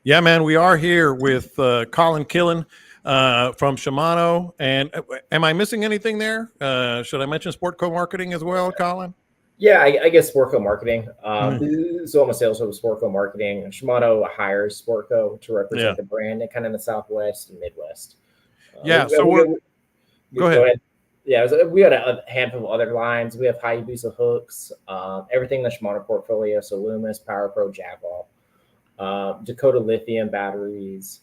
Yeah, man, we are here with Colin Killen from Shimano. And am I missing anything there? Should I mention SportCo marketing as well, Colin? Yeah, I guess SportCo marketing. Mhm. So I'm a sales rep of SportCo marketing. Shimano hires SportCo to Yeah. represent the brand and kind of in the Southwest and Midwest. Yeah. So go Go ahead. ahead. Yeah, we got a handful of other lines. We have Hayabusa hooks, everything in the Shimano portfolio. So Loomis, Power Pro, Jackal, Dakota lithium batteries,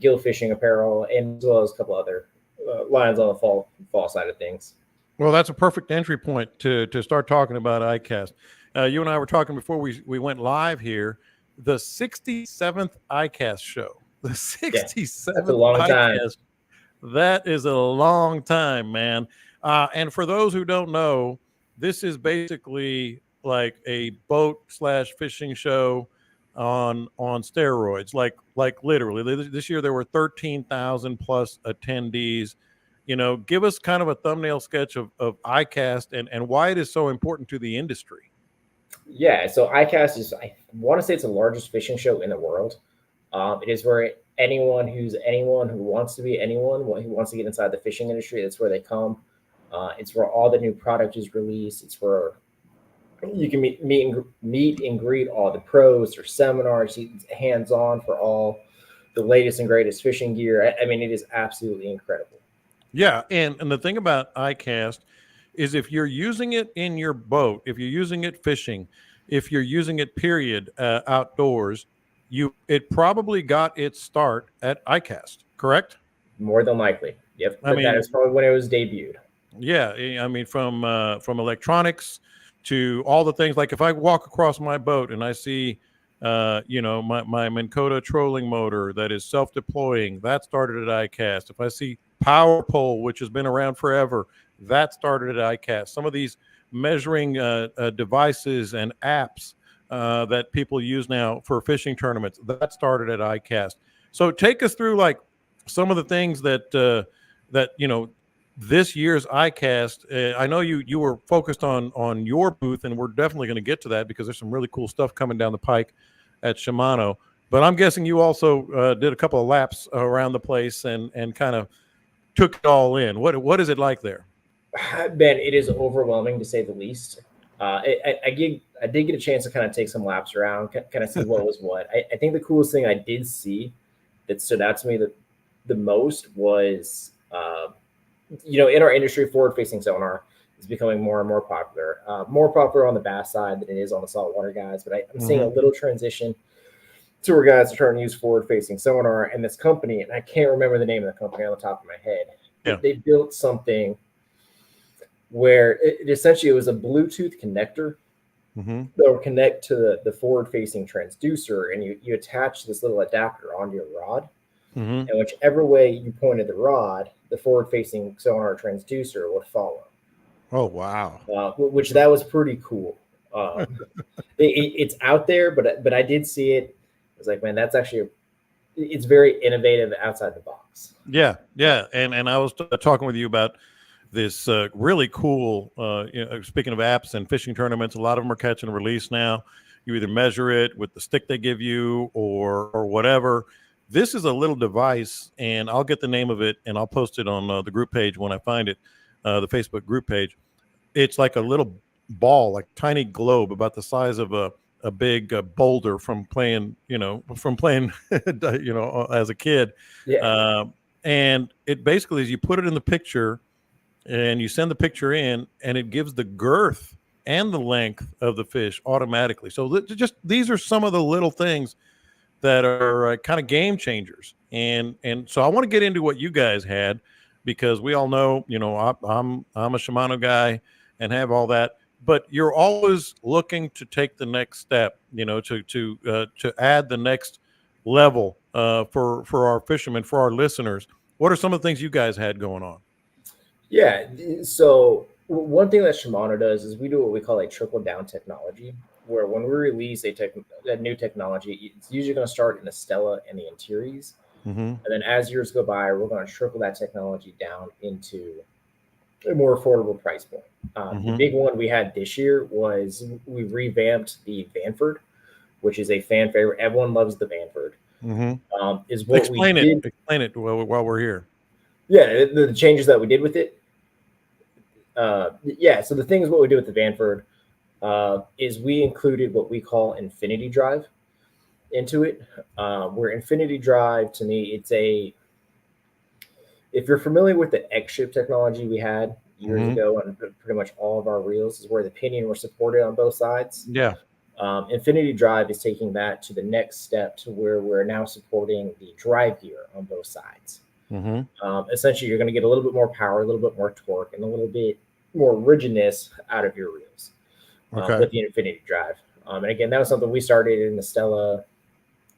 gill fishing apparel, and as well as a couple other lines on the fall side of things. Well, that's a perfect entry point to start talking about iCast. You and I were talking before we went live here. The 67th iCast show. The Yeah, that's a 67th long time. iCast. That is a long time, man. And for those who don't know, this is basically like a boat slash fishing show on steroids. Like literally, this year there were 13,000 plus attendees. Give us kind of a thumbnail sketch of iCast and why it is so important to the industry. Yeah, so iCast is, I want to say it's the largest fishing show in the world. It is where anyone who wants to be anyone, who wants to get inside the fishing industry, that's where they come. It's where all the new product is released. It's where you can meet and greet all the pros or seminars, hands on for all the latest and greatest fishing gear. I mean, it is absolutely incredible. Yeah, and the thing about iCast is if you're using it in your boat, if you're using it fishing, if you're using it period outdoors, it probably got its start at iCast, correct? More than likely. Yep, I that is mean, probably when it was debuted. yeah, I mean from electronics to all the things. Like if I walk across my boat and I see, my Minn Kota trolling motor that is self-deploying, that started at iCast. If I see Power Pole, which has been around forever, that started at iCast. Some of these measuring devices and apps that people use now for fishing tournaments, that started at iCast. So take us through like some of the things that this year's iCast. I know you were focused on your booth, and we're definitely going to get to that because there's some really cool stuff coming down the pike at Shimano. But I'm guessing you also did a couple of laps around the place and kind of took it all in. What is it like there? Ben, it is overwhelming to say the least. I did get a chance to kind of take some laps around, kind of see what was what. I think the coolest thing I did see that stood out to me the most was, in our industry, forward-facing sonar is becoming more and more popular on the bass side than it is on the saltwater guys. But I'm seeing a Mm-hmm. little transition to where guys are trying to use forward-facing sonar. And this company, and I can't remember the name of the company on the top of my head, Yeah. they built something where it essentially was a Bluetooth connector Mm-hmm. that will connect to the forward-facing transducer, and you attach this little adapter onto your rod, Mm-hmm. and whichever way you pointed the rod, the forward-facing sonar transducer would follow. Oh wow. Which that was pretty cool. It's out there, but I did see it. I was like, man, that's actually it's very innovative outside the box. Yeah, and I was talking with you about this really cool. Speaking of apps and fishing tournaments, a lot of them are catch and release now. You either measure it with the stick they give you or whatever. This is a little device, and I'll get the name of it and I'll post it on the group page when I find it, the Facebook group page. It's like a little ball, like tiny globe, about the size of a big boulder from playing as a kid. Yeah, And it basically is you put it in the picture and you send the picture in and it gives the girth and the length of the fish automatically. So just these are some of the little things that are kind of game changers. And so I want to get into what you guys had because we all know, I'm a Shimano guy and have all that, but you're always looking to take the next step, to add the next level for our fishermen, for our listeners. What are some of the things you guys had going on? yeah. So one thing that Shimano does is we do what we call a trickle down technology, where when we release a new technology, it's usually going to start in the Stella and the Antares, Mm-hmm. and then as years go by, we're going to trickle that technology down into a more affordable price point. The Mm-hmm. big one we had this year was we revamped the Vanford, which is a fan favorite. Everyone loves the Vanford. is what we did. Explain it while we're here. Yeah, the changes that we did with it. Yeah, so the thing is what we did with the Vanford is we included what we call Infinity Drive into it. Where Infinity Drive, to me, if you're familiar with the X-Ship technology we had years ago on pretty much all of our reels, is where the pinion were supported on both sides. Yeah. Infinity Drive is taking that to the next step to where we're now supporting the drive gear on both sides. Essentially, you're going to get a little bit more power, a little bit more torque, and a little bit more rigidness out of your reels with the Infinity Drive. And again, that was something we started in the Stella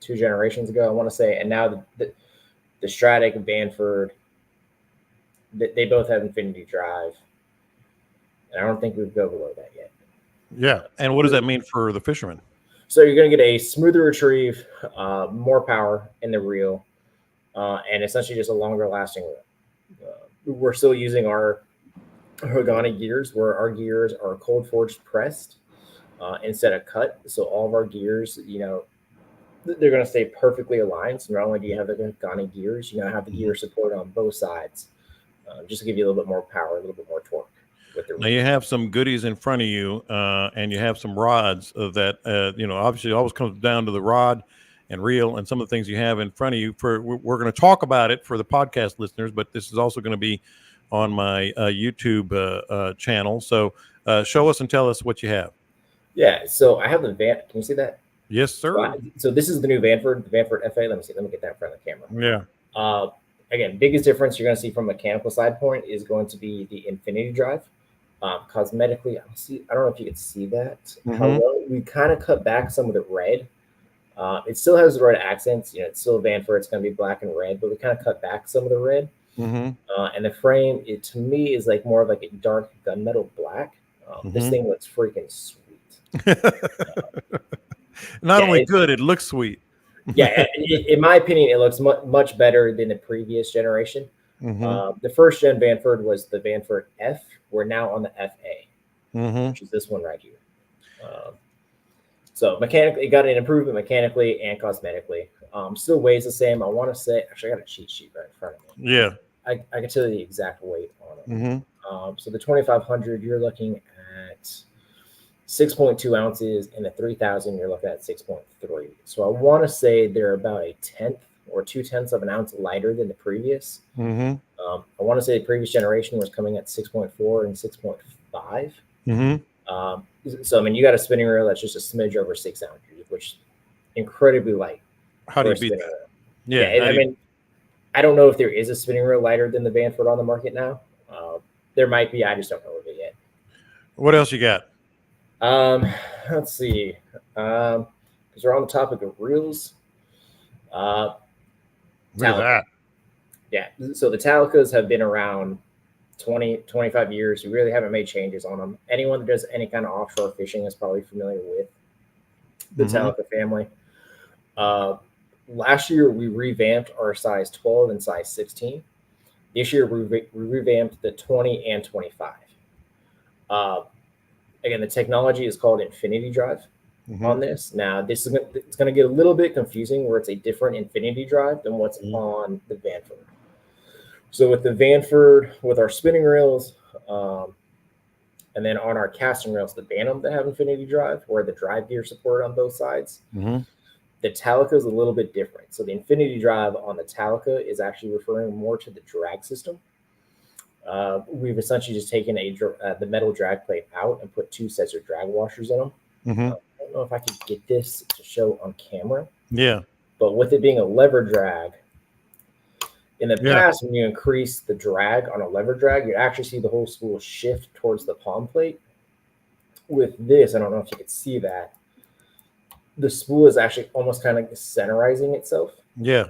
2 generations ago, I want to say. And now the Stratic and Vanford, they both have Infinity Drive. And I don't think we'd go below that yet. Yeah. And what does that mean for the fisherman? So you're going to get a smoother retrieve, more power in the reel, and essentially just a longer lasting reel. We're still using our Hagani gears, where our gears are cold forged pressed instead of cut. So all of our gears, they're going to stay perfectly aligned. So not only do you have the Hagani gears, you have the gear support on both sides, just to give you a little bit more power, a little bit more torque. Now you have some goodies in front of you, and you have some rods that obviously always comes down to the rod and reel and some of the things you have in front of you. We're going to talk about it for the podcast listeners, but this is also going to be on my YouTube channel. So show us and tell us what you have. Yeah, so I have the Can you see that? Yes, sir. So this is the new Vanford, the Vanford FA. Let me get that in front of the camera. Yeah. Again, biggest difference you're going to see from a mechanical side point is going to be the Infinity Drive. Cosmetically, I don't know if you can see that. However, we kind of cut back some of the red. It still has the red accents. It's still Vanford. It's going to be black and red, but we kind of cut back some of the red. And the frame, to me, is like more of like a dark gunmetal black. This thing looks freaking sweet. Not only good, it looks sweet. Yeah, in my opinion, it looks much better than the previous generation. The first gen Vanford was the Vanford F. We're now on the FA, which is this one right here. So mechanically, it got an improvement mechanically and cosmetically. Still weighs the same. I want to say, actually, I got a cheat sheet right in front of me. Yeah. I can tell you the exact weight on it. So the 2500, you're looking at 6.2 ounces, and the 3000, you're looking at 6.3. So I want to say they're about a 1/10 or 2/10 of an ounce lighter than the previous. I want to say the previous generation was coming at 6.4 and 6.5. So I mean, you got a spinning reel that's just a smidge over 6 ounces, which is incredibly light. How do you beat that? Reel. Yeah, I mean, I don't know if there is a spinning reel lighter than the Vanford on the market now. There might be. I just don't know of it yet. What else you got? Let's see. Because we're on the topic of reels. Look at that. Yeah. So the Talicas have been around 20, 25 years. We really haven't made changes on them. Anyone that does any kind of offshore fishing is probably familiar with the Talica family. Last year, we revamped our size 12 and size 16. This year, we revamped the 20 and 25. Again, the technology is called Infinity Drive on this. Now, it's going to get a little bit confusing where it's a different Infinity Drive than what's on the Vanford. So with the Vanford, with our spinning reels, and then on our casting reels, the Bantam that have Infinity Drive, where the drive gear support on both sides, the Talica is a little bit different. So the Infinity Drive on the Talica is actually referring more to the drag system. We've essentially just taken the metal drag plate out and put 2 sets of drag washers in them. I don't know if I could get this to show on camera. Yeah. But with it being a lever drag, in the past, when you increase the drag on a lever drag, you actually see the whole spool shift towards the palm plate. With this, I don't know if you could see that. The spool is actually almost kind of centerizing itself. Yeah.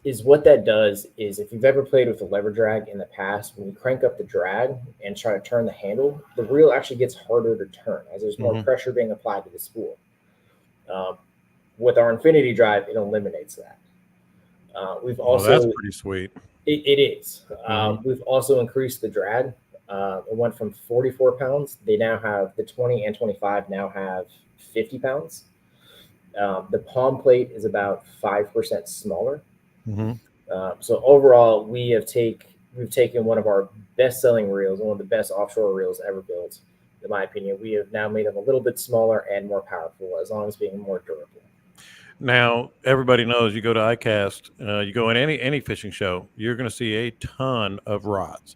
Is what that does is, if you've ever played with a lever drag in the past, when you crank up the drag and try to turn the handle, the reel actually gets harder to turn as there's more pressure being applied to the spool. With our Infinity Drive, it eliminates that. We've also that's pretty sweet. It is. We've also increased the drag. It went from 44 pounds. They now have the 20 and 25 now have 50 pounds. The palm plate is about 5% smaller. Mm-hmm. So overall, we've taken one of our best-selling reels, one of the best offshore reels ever built, in my opinion. We have now made them a little bit smaller and more powerful, as long as being more durable. Now, everybody knows you go to iCast, you go in any fishing show, you're going to see a ton of rods,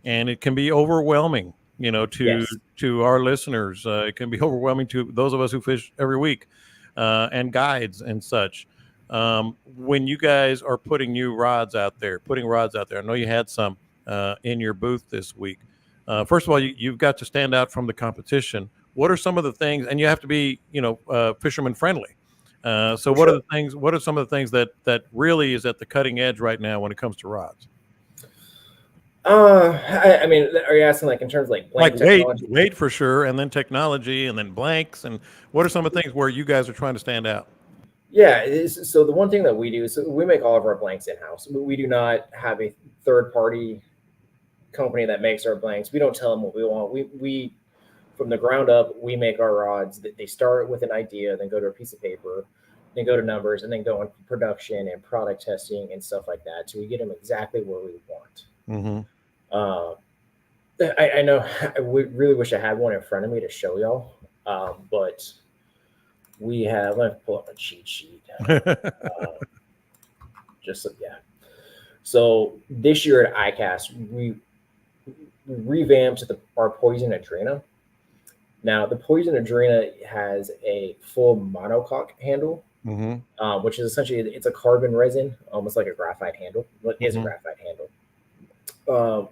and it can be overwhelming, Yes. to our listeners. It can be overwhelming to those of us who fish every week, and guides and such. When you guys are putting putting rods out there, I know you had some in your booth this week. First of all, you've got to stand out from the competition. What are some of the things, and you have to be, fisherman friendly. So For what are sure. the things? What are some of the things that really is at the cutting edge right now when it comes to rods? I mean, are you asking like in terms of like Like blank technology? weight for sure, and then technology, and then blanks, and what are some of the things where you guys are trying to stand out? Yeah. So the one thing that we do is we make all of our blanks in house. We do not have a third party company that makes our blanks. We don't tell them what we want. We from the ground up, we make our rods. They start with an idea, then go to a piece of paper, then go to numbers, and then go on production and product testing and stuff like that. So we get them exactly where we want. Mm-hmm. Uh, I know I really wish I had one in front of me to show y'all, but we have. Let me pull up a cheat sheet. Uh, just so, yeah. So this year at iCast, we revamped our Poison Adrena. Now, the Poison Adrena has a full monocoque handle, Mm-hmm. which is essentially it's a carbon resin, almost like a graphite handle. Well, it is a Mm-hmm. graphite handle.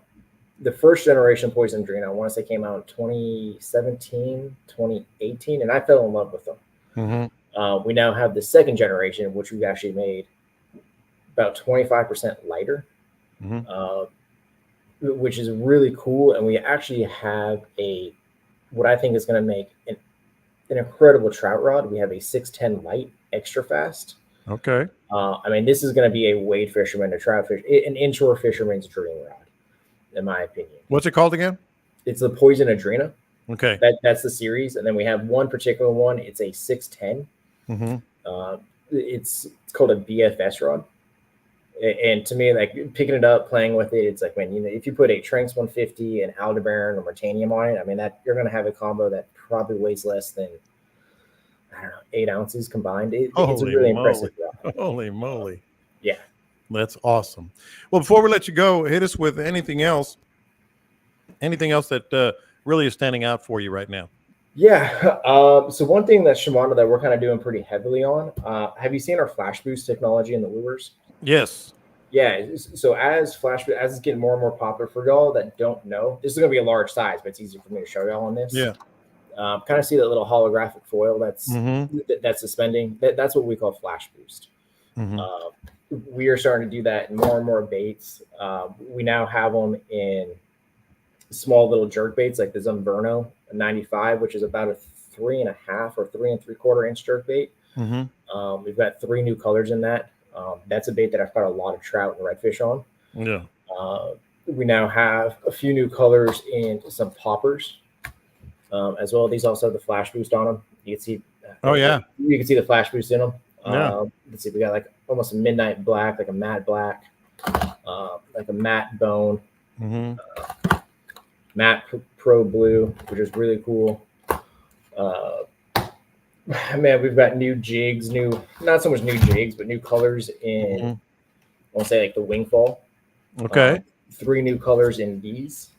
The first generation Poison Adrena, I want to say, came out in 2017, 2018, and I fell in love with them. Mm-hmm. We now have the second generation, which we've actually made about 25% lighter, Mm-hmm. which is really cool. And we actually have what I think is going to make an incredible trout rod. We have a 610 light extra fast. Okay. I mean, this is going to be a wade fisherman, a trout fish, an inshore fisherman's dream rod, in my opinion. What's it called again? It's the Poison Adrena. Okay. That's the series, and then we have one particular one. It's a 610. Mm-hmm. It's called a BFS rod. And to me, like picking it up, playing with it, it's like, man, if you put a Tranx 150 and Aldebaran or Mertanium on it, I mean, that you're going to have a combo that probably weighs less than, I don't know, 8 ounces combined. It's a Holy really moly! impressive rod. Holy moly! Yeah. That's awesome. Well, before we let you go, hit us with anything else that really is standing out for you right now. Yeah. So one thing that Shimano that we're kind of doing pretty heavily on, have you seen our flash boost technology in the lures? Yes. Yeah. So as it's getting more and more popular, for y'all that don't know, this is going to be a large size, but it's easier for me to show y'all on this. Yeah. Kind of see that little holographic foil that's Mm-hmm. suspending. That's what we call flash boost. Mm-hmm. We are starting to do that in more and more baits. We now have them in small little jerk baits like the Zumberno 95, which is about a 3.5 or 3 3/4 inch jerk bait. Mm-hmm. We've got 3 new colors in that. That's a bait that I've got a lot of trout and redfish on. Yeah. We now have a few new colors in some poppers as well. These also have the flash boost on them. You can see. Oh yeah. You can see the flash boost in them. Yeah. Let's see. We got like almost a midnight black, like a matte black, like a matte bone, Mm-hmm. matte pro blue, which is really cool. Man, we've got new jigs, not so much new jigs, but new colors in, Mm-hmm. I want to say like the wingfall. Okay. 3 new colors in these.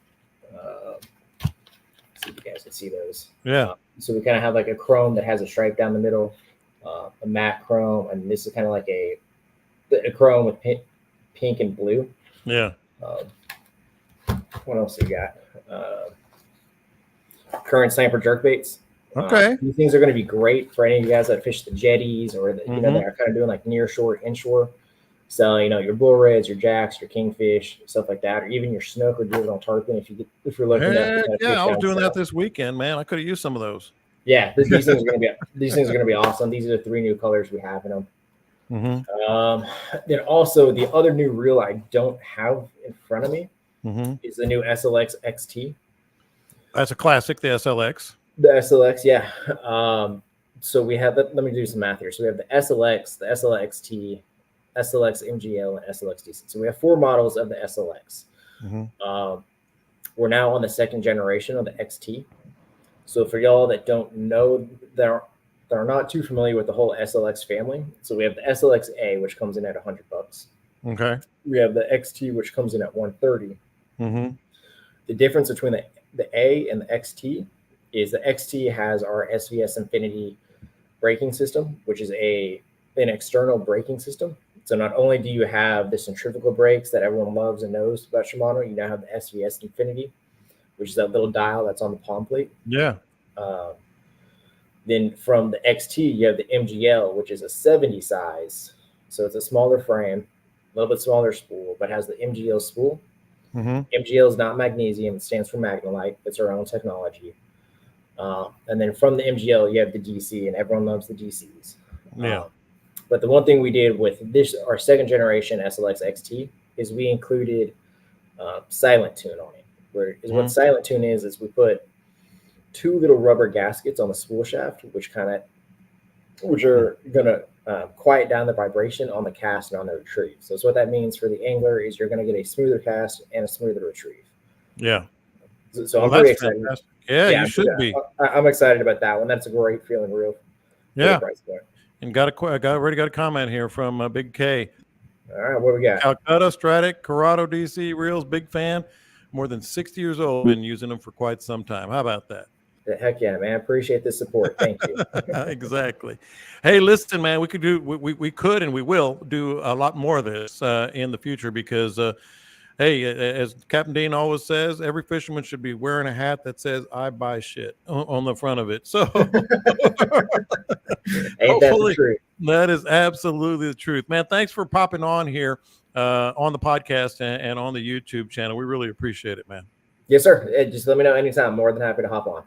See if you guys can see those. Yeah. So we kind of have like a chrome that has a stripe down the middle, a matte chrome, and this is kind of like a chrome with pink and blue. Yeah. What else we got? Current sniper jerkbaits. Okay. These things are going to be great for any of you guys that fish the jetties or Mm-hmm. that are kind of doing like near shore, inshore. So your bull reds, your jacks, your kingfish, stuff like that, or even your snook or juvenile tarpon. If you're looking at Yeah, I was doing that this weekend, man. I could have used some of those. Yeah, these things are going to be awesome. These are the 3 new colors we have in them. Mm-hmm. Then also the other new reel I don't have in front of me Mm-hmm. is the new SLX XT. That's a classic, the SLX. The SLX, yeah. So we have, let me do some math here. So we have the SLX, the SLXT, SLX MGL, and SLX DC. So we have 4 models of the SLX. We're now on the 2nd generation of the XT. So for y'all that don't know, that are not too familiar with the whole SLX family. So we have the SLX-A, which comes in at $100. Okay. We have the XT, which comes in at $130. The difference between the A and the XT is the XT has our SVS Infinity braking system, which is an external braking system. So not only do you have the centrifugal brakes that everyone loves and knows about Shimano, you now have the SVS Infinity, which is that little dial that's on the palm plate. Yeah. Then from the XT, you have the MGL, which is a 70 size. So it's a smaller frame, a little bit smaller spool, but has the MGL spool. MGL is not magnesium. It stands for Magnolite. It's our own technology. And then from the MGL, you have the DC, and everyone loves the DCs. Yeah. But the one thing we did with this, our 2nd generation SLX XT, is we included Silent Tune on it. What Silent Tune is we put 2 little rubber gaskets on the spool shaft, which are going to quiet down the vibration on the cast and on the retrieve. So what that means for the angler is you're going to get a smoother cast and a smoother retrieve. Yeah. So I'm pretty excited. Fantastic. Yeah, you should be. I'm excited about that one. That's a great feeling reel. Yeah. And already got a comment here from Big K. All right, what we got? Calcutta, Stratic, Corrado DC reels, big fan. More than 60 years old. Been using them for quite some time. How about that? Heck yeah, man! Appreciate the support. Thank you. Exactly. Hey, listen, man. We could and we will do a lot more of this in the future because, hey, as Captain Dean always says, every fisherman should be wearing a hat that says "I buy shit" on the front of it. So, ain't that the truth? That is absolutely the truth, man. Thanks for popping on here on the podcast and on the YouTube channel. We really appreciate it, man. Yes, sir. Just let me know anytime. More than happy to hop on.